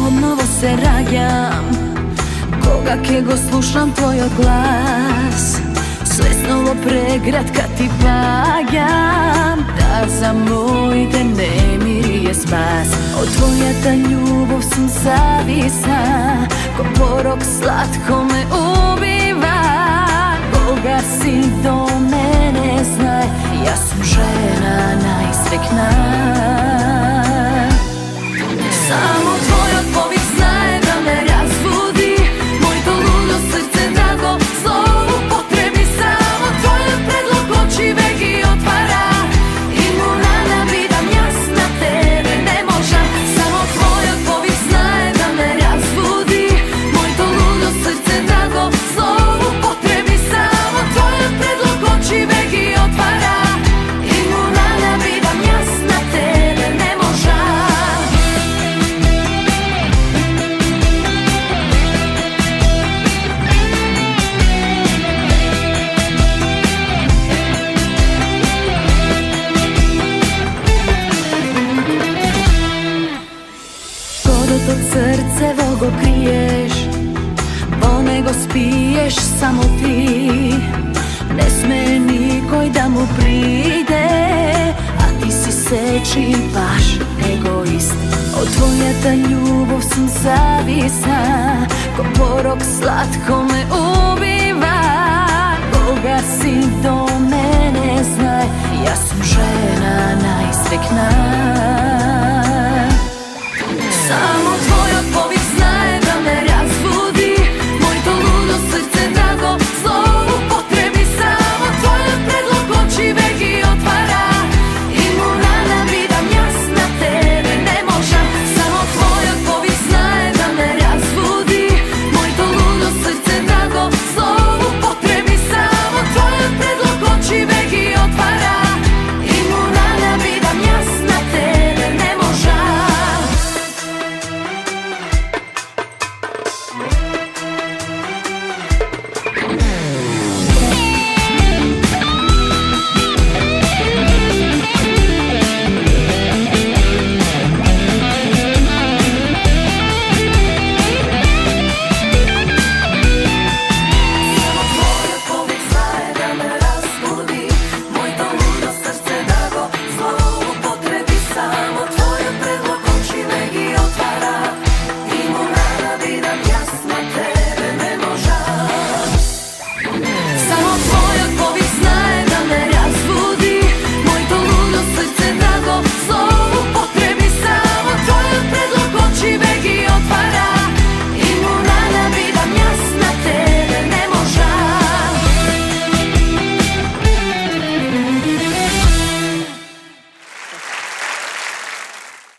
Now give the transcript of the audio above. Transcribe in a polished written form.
odnovo se rađam, koga kego slušam tvoj glas. Sve snovo pregrat kad ti pagjam, da za moj te nemir je spas. Od tvoja ta ljubav sam zavisna, ko porok slatko me ubiva. Koga si do mene znaj, ja sam žena najsretna. Samo tvoj odpović znaje da me razbudi, moj to ludo srce drago zloupotrebi. Samo tvoj predlog oči veki otvara, imuna bidam jasna, tebe ne možem. Samo tvoj odpović znaje da me razbudi, moj to ludo srce drago zloupotrebi. Samo tvoj predlog oči veki otvara, imuna bidam jasna, tebe ne možem. Tog srce vogo kriješ, bo nego spiješ samo ti. Ne sme nikoj da mu pride, a ti si seči baš egoist. Od tvoja ta ljubav sam zavisna, ko porok slatko me ubiva. Koga si do mene znaj, ja sam žena najsretna. Samo tvoj